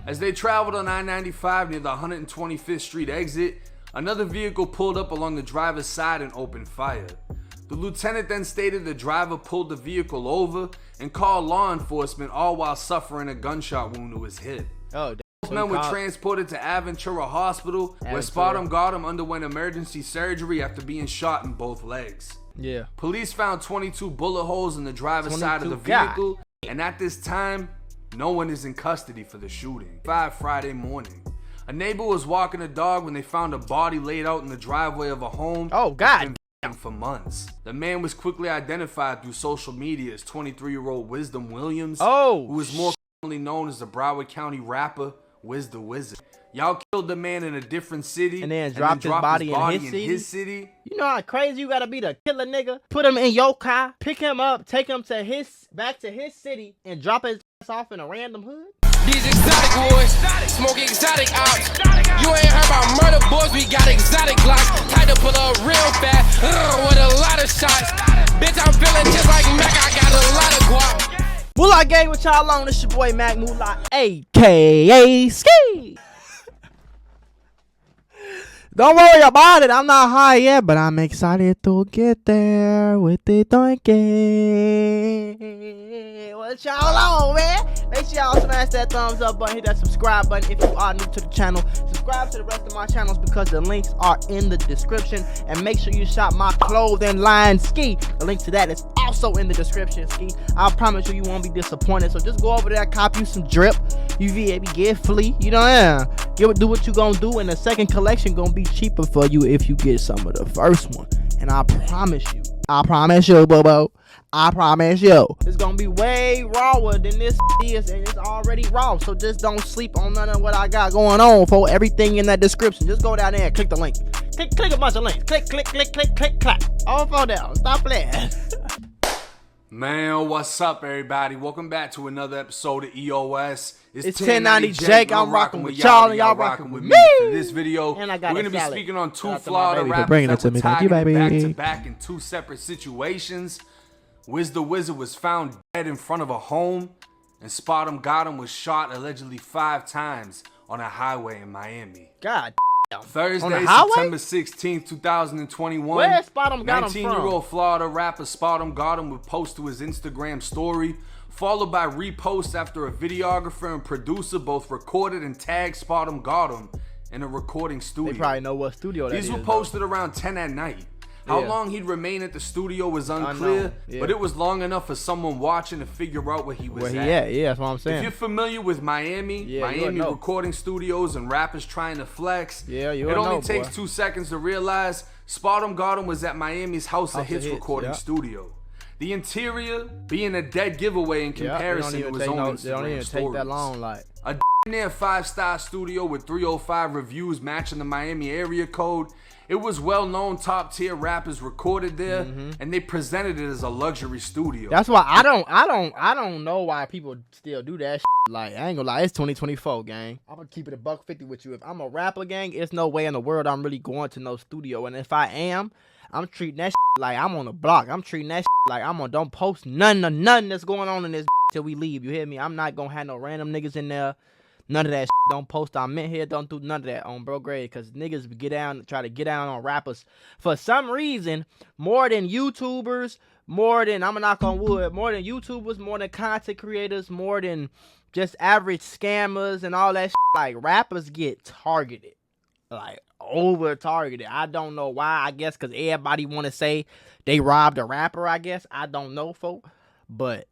As they traveled on I-95 near the 125th Street exit, another vehicle pulled up along the driver's side and opened fire. The lieutenant then stated the driver pulled the vehicle over and called law enforcement, all while suffering a gunshot wound to his hip. Both men were transported to Aventura Hospital, where SpotemGottem underwent emergency surgery after being shot in both legs. Police found 22 bullet holes in the driver's side of the vehicle, and at this time, no one is in custody for the shooting. Friday morning. A neighbor was walking a dog when they found a body laid out in the driveway of a home. For months. The man was quickly identified through social media as 23-year-old Wiz Williams, who is more commonly known as the Broward County rapper Wiz the Wizard. Y'all killed the man in a different city and then dropped his body in his city. You know how crazy you gotta be to kill a nigga? Put him in your car, pick him up, take him to back to his city, and drop his ass off in a random hood? These exotic boys, smoke exotic ops. You ain't heard about murder boys, we got exotic glocks. Tied to pull up real fast, with a lot of shots. Bitch, I'm feeling just like Mac, I got a lot of guap. Mula gang with y'all on, this your boy Mac Mula, aka Ski. Don't worry about it, I'm not high yet, but I'm excited to get there with the donkey. What y'all on, man? Make sure y'all smash that thumbs up button, hit that subscribe button if you are new to the channel. Subscribe to the rest of my channels because the links are in the description. And make sure you shop my clothing line, Ski. The link to that is also in the description, Ski. I promise you, you won't be disappointed. So just go over there, cop you some drip. You get flea, you know, do what you gonna do, and the second collection gonna be cheaper for you if you get some of the first one. And I promise you, Bobo, I promise you, it's gonna be way rawer than this is, and it's already raw. So just don't sleep on none of what I got going on, for everything in that description. Just go down there and click the link. Click a bunch of links. Click, clack. All fall down. Stop playing. Man, what's up, everybody? Welcome back to another episode of EOS. It's 1090 Jake. I'm rocking with y'all, and y'all rocking with me. For this video, we're going to be speaking on two Florida rappers that were tagged back-to-back in two separate situations. Wiz the Wizard was found dead in front of a home, and SpotemGottem was shot allegedly 5 times on a highway in Miami. God. Thursday, September 16th, 2021. Where's SpotemGottem 19-year-old Florida rapper SpotemGottem would post to his Instagram story, followed by reposts after a videographer and producer both recorded and tagged SpotemGottem in a recording studio. They probably know what studio that is. These were posted around 10 at night. How long he'd remain at the studio was unclear, but it was long enough for someone watching to figure out where he was at. Yeah, that's what I'm saying. If you're familiar with Miami recording studios and rappers trying to flex, it only takes 2 seconds to realize SpotemGottem was at Miami's House of Hits recording studio. The interior being a dead giveaway in comparison to his own Instagram stories. They don't even take that long, like. A near 5-star studio with 305 reviews matching the Miami area code. It was well-known top-tier rappers recorded there, and they presented it as a luxury studio. That's why I don't know why people still do that shit. Like, I ain't gonna lie, it's 2024, gang. I'm gonna keep it $150 with you. If I'm a rapper, gang, it's no way in the world I'm really going to no studio. And if I am, I'm treating that shit like I'm on the block. I'm treating that shit like don't post nothing that's going on in this till we leave. You hear me? I'm not gonna have no random niggas in there. None of that shit. Don't post I'm in here. Don't do none of that on bro grade. Because niggas try to get down on rappers. For some reason, more than YouTubers, more than, I'm gonna knock on wood, more than YouTubers, more than content creators, more than just average scammers and all that shit. Like, rappers get targeted. Like, over targeted. I don't know why. I guess because everybody want to say they robbed a rapper, I guess. I don't know, folk. But,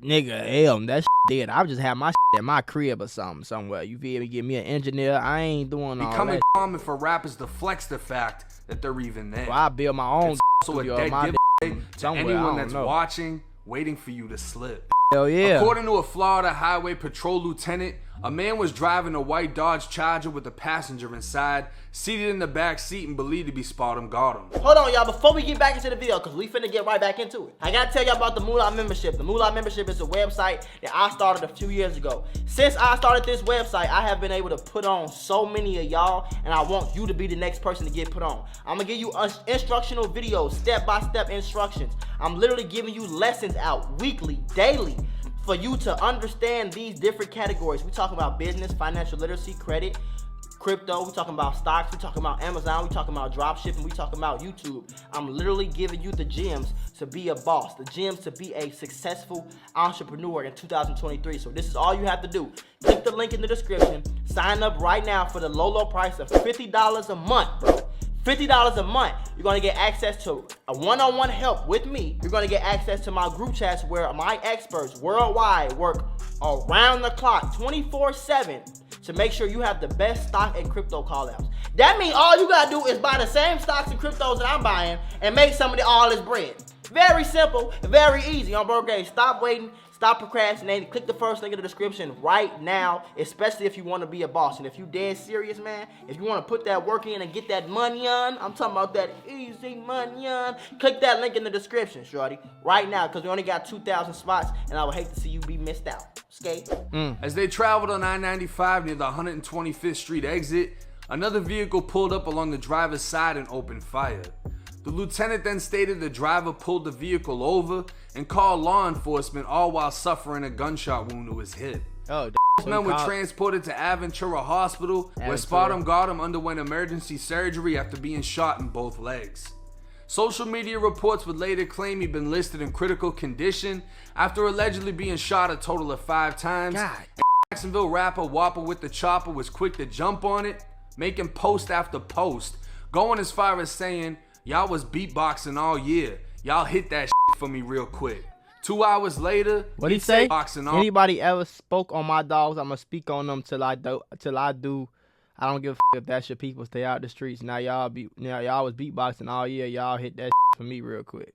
nigga, hell, that shit dead. I would just have my shit at my crib or something somewhere. You feel me? Give me an engineer. I ain't doing all that. Becoming common for rappers to flex the fact that they're even there. Well, I build my own studio. A dead giveaway to anyone that's watching, waiting for you to slip. Hell yeah. According to a Florida Highway Patrol lieutenant, a man was driving a white Dodge Charger with a passenger inside, seated in the back seat and believed to be SpotemGottem. Hold on, y'all. Before we get back into the video, because we finna get right back into it, I gotta tell y'all about the Mula membership. The Mula membership is a website that I started a few years ago. Since I started this website, I have been able to put on so many of y'all, and I want you to be the next person to get put on. I'm gonna give you instructional videos, step-by-step instructions. I'm literally giving you lessons out weekly, daily, for you to understand these different categories. We talking about business, financial literacy, credit, crypto, we talking about stocks, we talking about Amazon, we talking about drop shipping, we talking about YouTube. I'm literally giving you the gems to be a boss, the gems to be a successful entrepreneur in 2023. So this is all you have to do. Click the link in the description, sign up right now for the low price of $50 a month, bro. $50 a month. You're gonna get access to a one-on-one help with me. You're gonna get access to my group chats where my experts worldwide work around the clock, 24/7, to make sure you have the best stock and crypto call-outs. That means all you gotta do is buy the same stocks and cryptos that I'm buying and make some of all this bread. Very simple, very easy. On bro, okay, stop waiting, stop procrastinating. Click the first link in the description right now, especially if you want to be a boss. And if you dead serious, man, if you want to put that work in and get that money on, I'm talking about that easy money on, click that link in the description, shorty, right now, because we only got 2,000 spots, and I would hate to see you be missed out. Skate. As they traveled on I-95 near the 125th Street exit, another vehicle pulled up along the driver's side and opened fire. The lieutenant then stated the driver pulled the vehicle over and called law enforcement, all while suffering a gunshot wound to his hip. Oh, Both men were transported to Aventura Hospital, where SpotemGottem underwent emergency surgery after being shot in both legs. Social media reports would later claim he'd been listed in critical condition after allegedly being shot a total of 5 times. Jacksonville rapper Whopper with the Chopper was quick to jump on it, making post after post, going as far as saying, "Y'all was beatboxing all year. Y'all hit that shit for me real quick." 2 hours later, what'd he say? Boxing Anybody ever spoke on my dogs, I'm gonna speak on them till I do. I don't give a f if that's your people. Stay out the streets. Now y'all was beatboxing all year. Y'all hit that for me real quick.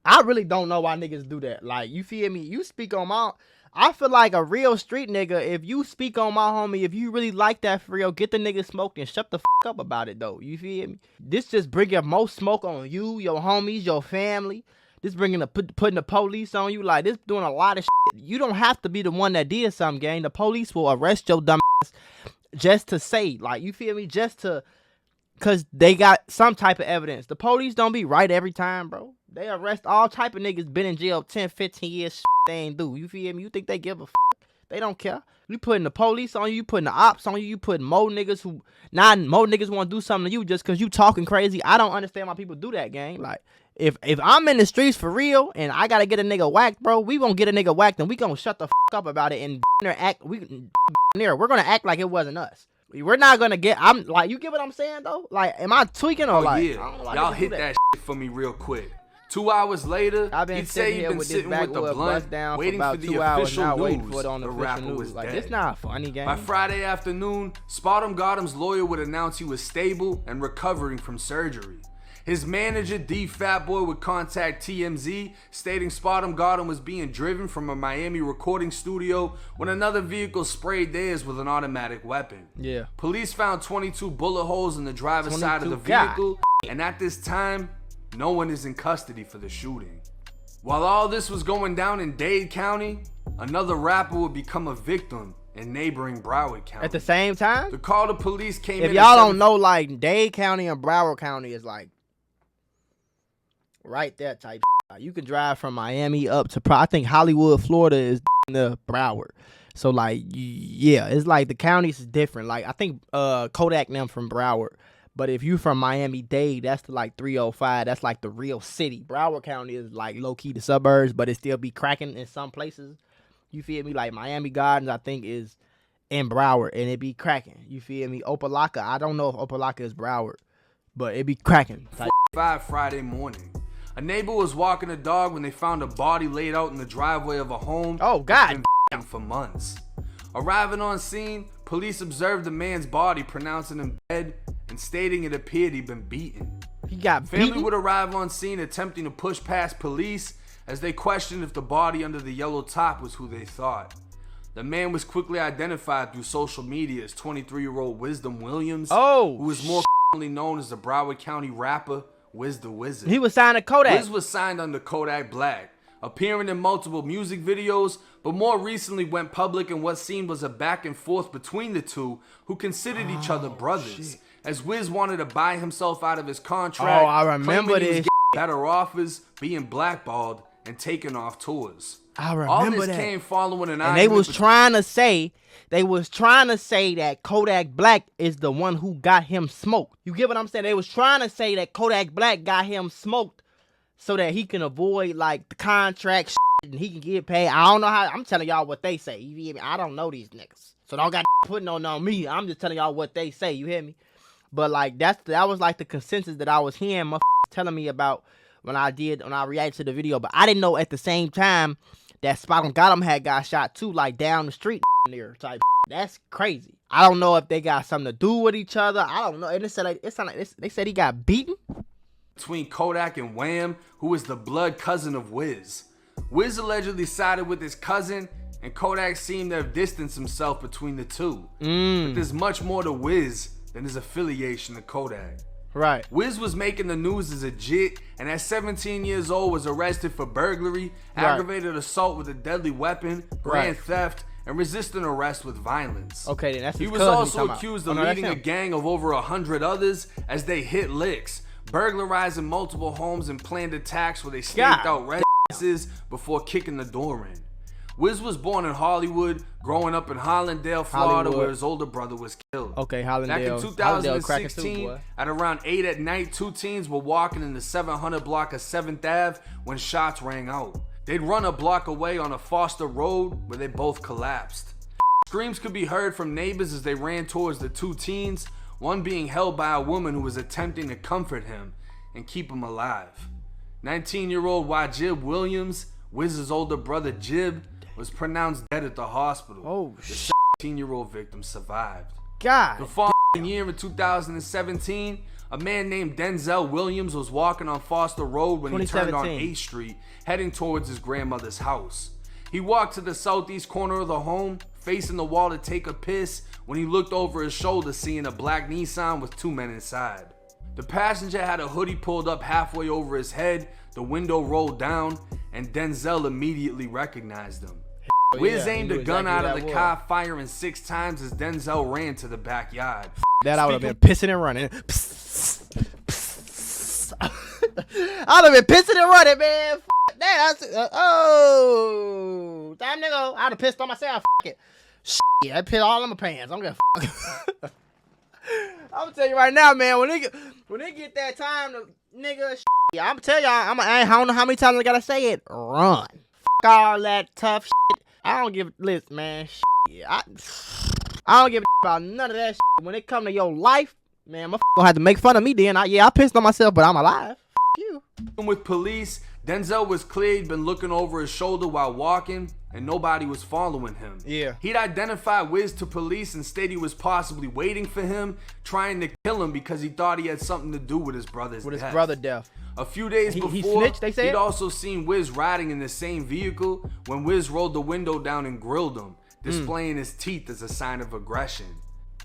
I really don't know why niggas do that. Like, you feel me? You speak on my... I feel like a real street nigga, if you speak on my homie, if you really like that for real, get the nigga smoked and shut the f up about it, though. You feel me? This just bringing more smoke on you, your homies, your family. This bringing putting the police on you. Like, this doing a lot of shit. You don't have to be the one that did something, gang. The police will arrest your dumb ass just to say, like, you feel me? Just to, because they got some type of evidence. The police don't be right every time, bro. They arrest all type of niggas been in jail 10, 15 years, shit they ain't do. You feel me? You think they give a f***? They don't care. You putting the police on you, you putting the ops on you, you putting more niggas who, more niggas want to do something to you just because you talking crazy. I don't understand why people do that, gang. Like, if I'm in the streets for real and I gotta get a nigga whacked, bro, we gonna get a nigga whacked and we gonna shut the f up about it and we're gonna act like it wasn't us. We're not gonna get, I'm like, you get what I'm saying though? Like, am I tweaking or like, yeah, y'all hit that shit for me real quick. 2 hours later, he'd say he'd been sitting with the blunt, waiting for the official news. The rapper was dead. It's not funny, gang. By Friday afternoon, SpotemGottem's lawyer would announce he was stable and recovering from surgery. His manager, D Fatboy, would contact TMZ, stating SpotemGottem was being driven from a Miami recording studio when another vehicle sprayed theirs with an automatic weapon. Yeah. Police found 22 bullet holes in the driver's side of the vehicle, and at this time, no one is in custody for the shooting. While all this was going down in Dade County, another rapper would become a victim in neighboring Broward County. At the same time? The call to police came in. If y'all don't know, like, Dade County and Broward County is like right there type. You can drive from Miami up to, I think Hollywood, Florida is the Broward. So like, yeah, it's like the counties is different. Like, I think Kodak them from Broward. But if you from Miami-Dade, that's the like 305. That's like the real city. Broward County is like low-key the suburbs, but it still be cracking in some places. You feel me? Like Miami Gardens, I think, is in Broward, and it be cracking. You feel me? Opelika, I don't know if Opelika is Broward, but it be cracking. 5 Friday morning. A neighbor was walking a dog when they found a body laid out in the driveway of a home. Oh, God. Been for months. Arriving on scene, police observed the man's body, pronouncing him dead and stating it appeared he'd been beaten. He got beaten? Family would arrive on scene attempting to push past police as they questioned if the body under the yellow top was who they thought. The man was quickly identified through social media as 23-year-old Wiz the Williams, who was more known as the Broward County rapper Wiz the Wizard. He was signed to Kodak. Wiz was signed under Kodak Black, appearing in multiple music videos, but more recently went public in what seemed was a back and forth between the two, who considered each other brothers. Shit. As Wiz wanted to buy himself out of his contract, I remember this. Better offers, being blackballed, and taken off tours. I remember All this that. came following an And they was trying to say that Kodak Black is the one who got him smoked. You get what I'm saying? They was trying to say that Kodak Black got him smoked so that he can avoid like the contract shit and he can get paid. I don't know how. I'm telling y'all what they say. You hear me? I don't know these niggas, so don't got putting on me. I'm just telling y'all what they say. You hear me? But like that was like the consensus that I was hearing my telling me about when I reacted to the video. But I didn't know at the same time that SpotemGottem had got shot too, like down the street near type. That's crazy. I don't know if they got something to do with each other. I don't know. And they said he got beaten between Kodak and Wham, who is the blood cousin of Wiz. Wiz allegedly sided with his cousin, and Kodak seemed to have distanced himself between the two. But there's much more to Wiz than his affiliation to Kodak. Right. Wiz was making the news as a jit, and at 17 years old was arrested for burglary, aggravated assault with a deadly weapon, grand theft, and resisting arrest with violence. Okay, then that's his He was cousin also accused of leading a gang of over 100 others as they hit licks, burglarizing multiple homes and planned attacks where they staked out residences before kicking the door in. Wiz was born in Hollywood, growing up in Hollandale, Florida, where his older brother was killed. Okay, Hollandale. Back in 2016, at around 8 at night, two teens were walking in the 700 block of 7th Ave when shots rang out. They'd run a block away on a Foster Road where they both collapsed. Screams could be heard from neighbors as they ran towards the two teens, one being held by a woman who was attempting to comfort him and keep him alive. 19-year-old Wajib Williams, Wiz's older brother Jib, was pronounced dead at the hospital. Oh, the 17-year-old victim survived. God. The following year in 2017, a man named Denzel Williams was walking on Foster Road when he turned on 8th Street, heading towards his grandmother's house. He walked to the southeast corner of the home, facing the wall to take a piss, when he looked over his shoulder, seeing a black Nissan with two men inside. The passenger had a hoodie pulled up halfway over his head, the window rolled down, and Denzel immediately recognized him. Wiz aimed a gun out of the car, firing 6 times as Denzel ran to the backyard. That I would have been pissing and running. I would have been pissing and running, man. Oh, time to go. I would have pissed on myself. It. Shit, I pissed all in my pants. I'm gonna. I'm gonna tell you right now, man. When they get that time to nigga, I'm gonna tell y'all. I don't know how many times I gotta say it. Run. All that tough shit. I don't give a list, man. I don't give a about none of that shit. When it come to your life, man, my gonna have to make fun of me then. I pissed on myself, but I'm alive. You. With police, Denzel was clear he'd been looking over his shoulder while walking, and nobody was following him. Yeah. He'd identified Wiz to police and stated he was possibly waiting for him, trying to kill him because he thought he had something to do with his brother's death. A few days before, he snitched, they said? He'd also seen Wiz riding in the same vehicle when Wiz rolled the window down and grilled him, displaying his teeth as a sign of aggression.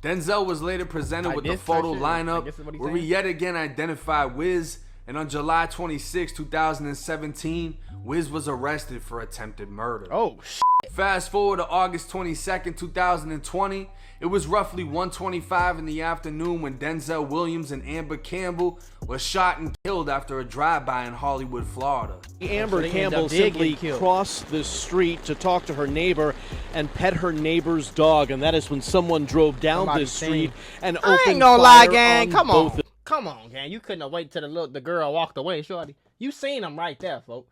Denzel was later presented with the photo lineup where he yet again identified Wiz, and on July 26, 2017, Wiz was arrested for attempted murder. Oh, shit. Fast forward to August 22nd, 2020. It was roughly 1:25 in the afternoon when Denzel Williams and Amber Campbell were shot and killed after a drive-by in Hollywood, Florida. Amber Campbell simply crossed the street to talk to her neighbor and pet her neighbor's dog, and that is when someone drove down this street and opened fire. I ain't gonna lie, gang. Come on. Come on, gang. You couldn't have waited till the girl walked away, shorty. You seen him right there, folks.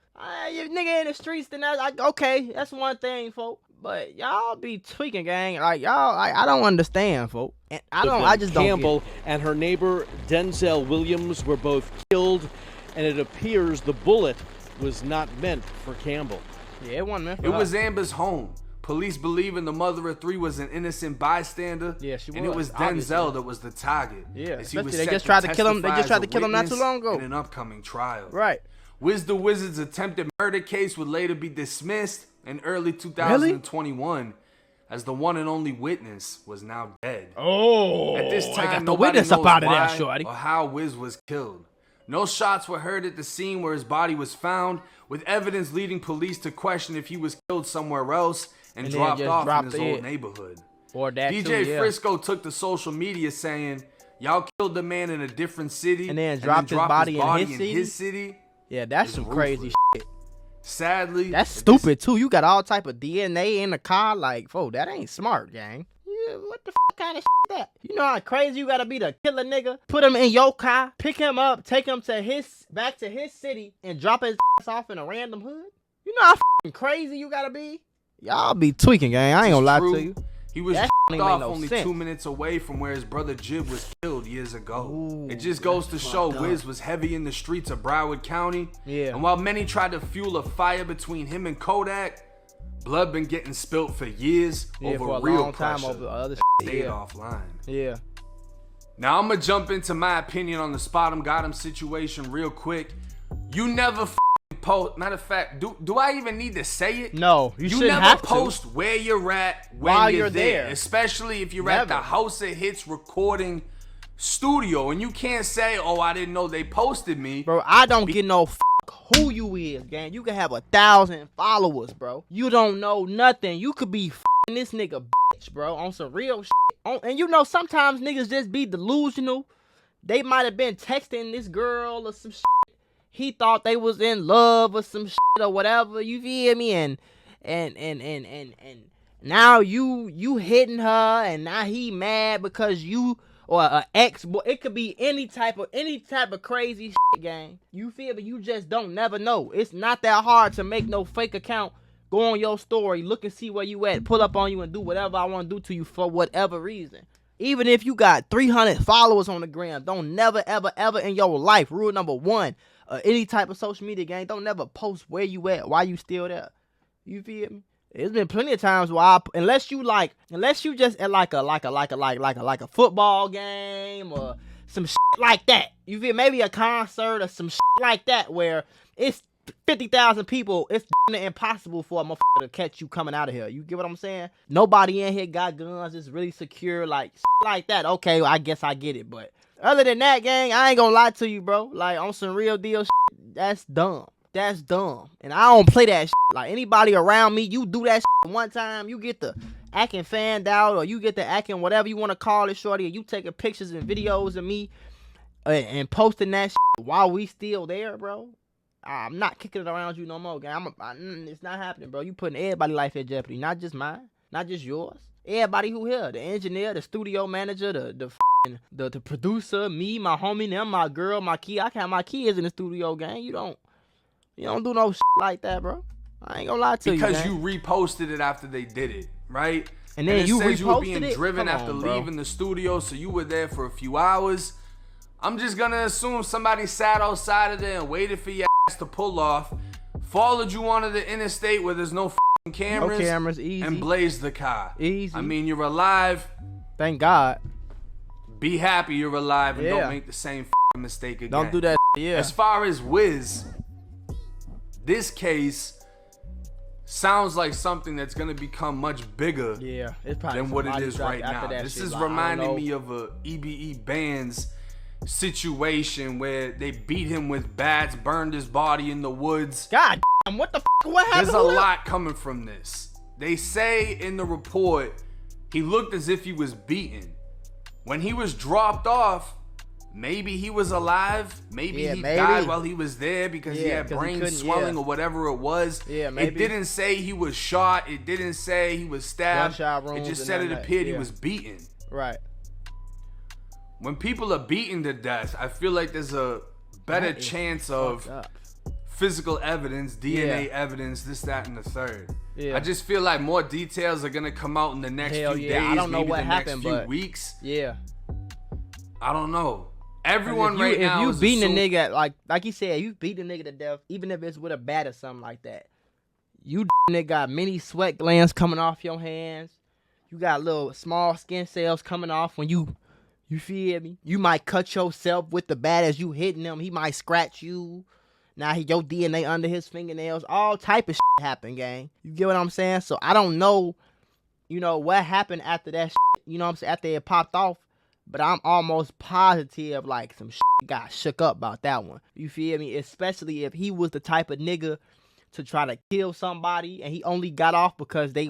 You nigga in the streets, then that's okay. That's one thing, folks. But y'all be tweaking, gang. Like y'all, I don't understand, folks. I just don't. Campbell and her neighbor Denzel Williams were both killed, and it appears the bullet was not meant for Campbell. Yeah, it wasn't meant for her. It was Amber's home. Police believing the mother of 3 was an innocent bystander. Yeah, she was. And it was Denzel that was the target. Yeah, they just tried to kill him. They just tried to kill him not too long ago in an upcoming trial. Right. Wiz the Wizard's attempted murder case would later be dismissed in early 2021, as the one and only witness was now dead. Oh, at this time, I got the nobody witness knows up out of why there, shorty. or how Wiz was killed. No shots were heard at the scene where his body was found, with evidence leading police to question if he was killed somewhere else and dropped off in his old neighborhood. Or that DJ too, yeah. Frisco took to social media saying, "Y'all killed the man in a different city and then dropped his body in his city? city." Yeah, that's some crazy shit. Sadly, that's stupid too. You got all type of DNA in the car. Like, that ain't smart, gang. Yeah, what the kind of shit that? You know how crazy you gotta be to kill a nigga? Put him in your car, pick him up, take him to back to his city, and drop his ass off in a random hood? You know how crazy you gotta be? Y'all be tweaking, gang. I ain't gonna lie to you. He was off only 2 minutes away from where his brother Jib was killed years ago. Ooh, it just goes to show Wiz was heavy in the streets of Broward County. Yeah. And while many tried to fuel a fire between him and Kodak, blood been getting spilt for years over for a real long pressure. time over other Stayed offline. Yeah. Now I'm gonna jump into my opinion on the SpotemGottem situation real quick. You never post. Matter of fact, do I even need to say it? No, you shouldn't never have post where you're at while you're there, especially if you're at the House of Hits recording studio, and you can't say, "Oh, I didn't know they posted me." Bro, I don't get no who you is, gang. You can have 1,000 followers, bro. You don't know nothing. You could be this nigga bitch, bro, on some real shit. And you know, sometimes niggas just be delusional. They might have been texting this girl or some shit. He thought they was in love or some shit or whatever. You feel me? And now you hitting her, and now he mad because you or an ex. It could be any type of crazy shit, gang. You feel me? You just don't never know. It's not that hard to make no fake account. Go on your story, look and see where you at, pull up on you and do whatever I want to do to you for whatever reason. Even if you got 300 followers on the gram, don't never, ever, ever in your life, rule number 1, any type of social media, gang, don't never post where you at, why you still there. You feel me? There's been plenty of times where unless you just at like a football game or some shit like that. You feel maybe a concert or some shit like that where it's 50,000 people, it's impossible for a motherfucker to catch you coming out of here. You get what I'm saying? Nobody in here got guns. It's really secure, like that. Okay, well, I guess I get it. But other than that, gang, I ain't gonna lie to you, bro. Like, on some real deal shit, that's dumb. That's dumb. And I don't play that shit. Like, anybody around me, you do that shit one time, you get the acting fanned out, or you get the acting whatever you want to call it, shorty, and you taking pictures and videos of me and posting that shit while we still there, bro. I'm not kicking it around you no more, gang. It's not happening, bro. You putting everybody's life at jeopardy, not just mine, not just yours. Everybody who here, the engineer, the studio manager, the producer, me, my homie, them, my girl, my kid. I have my kids in the studio, gang. You don't do no shit like that, bro. I ain't gonna lie to you, because you reposted it after they did it, right? And then you says reposted you were being it? driven Come after on, bro. leaving the studio, so you were there for a few hours. I'm just gonna assume somebody sat outside of there and waited for your ass to pull off, followed you onto the interstate where there's no cameras, no cameras, easy, and blazed the car. Easy. I mean, you're alive. Thank God. Be happy you're alive, and don't make the same mistake again. Don't do that. Yeah. As far as Wiz, this case sounds like something that's gonna become much bigger than what it is right now. This is reminding me of a EBE Band's situation where they beat him with bats, burned his body in the woods. God damn, what happened? There's a lot coming from this. They say in the report he looked as if he was beaten. When he was dropped off, maybe he was alive. Maybe he died while he was there because he had brain swelling or whatever it was. Yeah, maybe. It didn't say he was shot. It didn't say he was stabbed. It just said it appeared he was beaten. Right. When people are beaten to death, I feel like there's a better chance of physical evidence, DNA evidence, this, that, and the third. Yeah. I just feel like more details are gonna come out in the next few days, I don't know maybe what the happened, next few weeks. Yeah. I don't know. Everyone right now is if you beating a nigga, like you said, you beat a nigga to death, even if it's with a bat or something like that. You nigga got many sweat glands coming off your hands. You got little small skin cells coming off when you feel me? You might cut yourself with the bat as you hitting him. He might scratch you. Now your DNA under his fingernails. All type of shit happen, gang. You get what I'm saying? So I don't know, what happened after that shit, you know what I'm saying, after it popped off. But I'm almost positive like some shit got shook up about that one. You feel me? Especially if he was the type of nigga to try to kill somebody and he only got off because they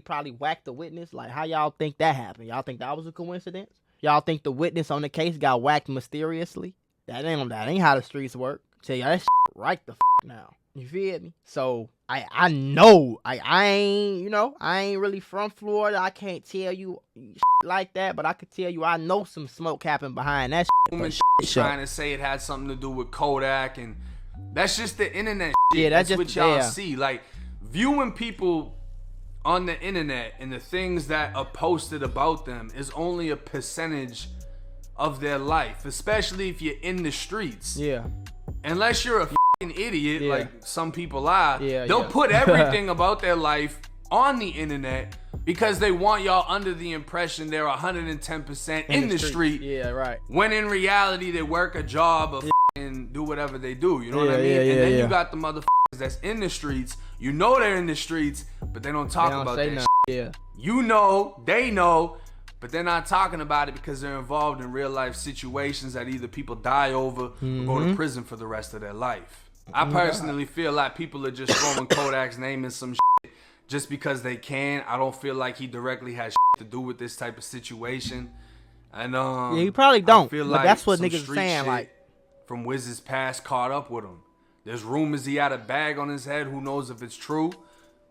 probably whacked the witness. Like, how y'all think that happened? Y'all think that was a coincidence? Y'all think the witness on the case got whacked mysteriously? That ain't how the streets work. Tell y'all that shit right the now. You feel me? So I know I ain't really from Florida. I can't tell you like that, but I could tell you I know some smoke happened behind that shit. Trying to say it had something to do with Kodak, and that's just the internet shit. Yeah, that's just what y'all see. Like, viewing people on the internet and the things that are posted about them is only a percentage of their life, especially if you're in the streets. Yeah. Unless you're a idiot, like some people are, yeah, they'll put everything about their life on the internet because they want y'all under the impression they're 110% in the street. Yeah, right. When in reality, they work a job or and do whatever they do. You know what I mean? Yeah, and then you got the motherfuckers that's in the streets. You know they're in the streets, but they don't talk about that shit. Yeah. You know, they know, but they're not talking about it because they're involved in real life situations that either people die over or go to prison for the rest of their life. I personally feel like people are just throwing Kodak's name in some shit just because they can. I don't feel like he directly has shit to do with this type of situation. And yeah, he probably don't. I feel but like that's what some niggas street saying. shit Like, from Wiz's past caught up with him. There's rumors he had a bag on his head. Who knows if it's true?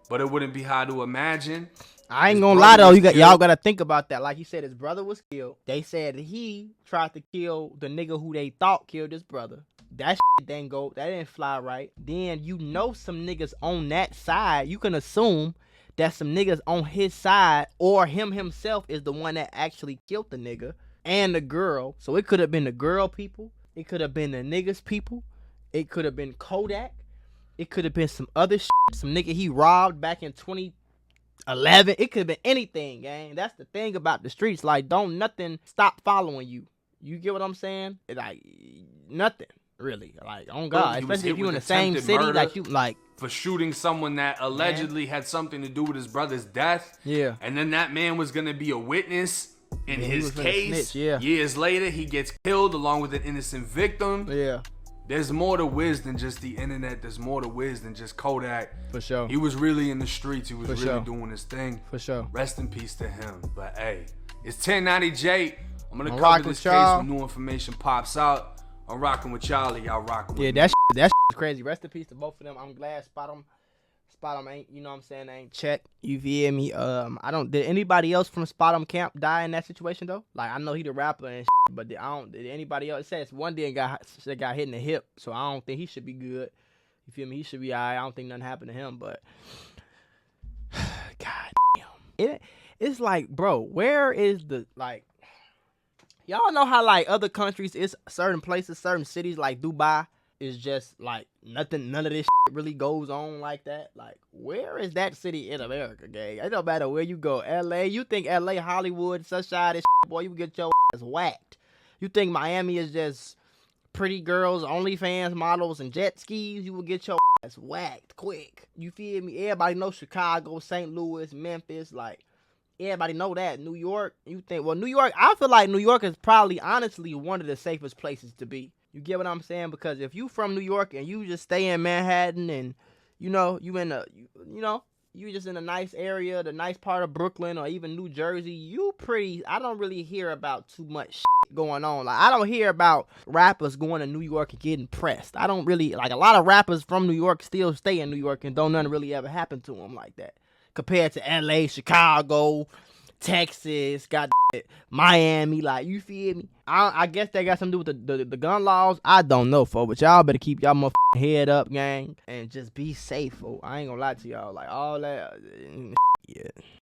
But it wouldn't be hard to imagine. I ain't gonna lie though, y'all gotta think about that. Like he said, his brother was killed. They said he tried to kill the nigga who they thought killed his brother. That shit didn't go. That didn't fly right. Then you know some niggas on that side. You can assume that some niggas on his side or him himself is the one that actually killed the nigga and the girl. So it could have been the girl people. It could have been the niggas people. It could have been Kodak. It could have been some other shit. Some nigga he robbed back in 2011. It could have been anything, gang. That's the thing about the streets. Like, don't nothing stop following you. You get what I'm saying? Like, nothing. Really, like, on God, especially if you in the same city, like you, like for shooting someone that allegedly had something to do with his brother's death. Yeah, and then that man was gonna be a witness in his case. Yeah, years later he gets killed along with an innocent victim. Yeah, there's more to Wiz than just the internet. There's more to Wiz than just Kodak. For sure, he was really in the streets. He was really doing his thing. For sure. Rest in peace to him. But hey, it's 1090 J. I'm gonna cover this case when new information pops out. I'm rocking with y'all, y'all rocking with me. That shit is crazy. Rest in peace to both of them. I'm glad SpotemGottem ain't, you know what I'm saying, ain't checked. You feel me? Did anybody else from SpotemGottem camp die in that situation though? Like, I know he the rapper and shit, but did anybody else? It says one day got hit in the hip, so I don't think he should be good. You feel me? He should be alright. I don't think nothing happened to him, but god damn. It's like, bro, where is the, like, y'all know how, like, other countries, it's certain places, certain cities, like Dubai, is just, like, none of this shit really goes on like that. Like, where is that city in America, gang? It don't matter where you go. LA, you think LA, Hollywood, Sunshine, this shit, boy, you get your ass whacked. You think Miami is just pretty girls, OnlyFans models, and jet skis, you will get your ass whacked quick. You feel me? Everybody knows Chicago, St. Louis, Memphis, like, everybody know that. New York, you think, well, New York, I feel like New York is probably, honestly, one of the safest places to be. You get what I'm saying? Because if you from New York and you just stay in Manhattan and, you know, you just in a nice area, the nice part of Brooklyn or even New Jersey, I don't really hear about too much shit going on. Like, I don't hear about rappers going to New York and getting pressed. I don't really, like, a lot of rappers from New York still stay in New York and don't nothing really ever happen to them like that. Compared to LA, Chicago, Texas, Miami, like, you feel me? I guess that got something to do with the gun laws. I don't know, folks, but y'all better keep y'all motherfucking head up, gang, and just be safe, folks. I ain't gonna lie to y'all, like, all that, yeah.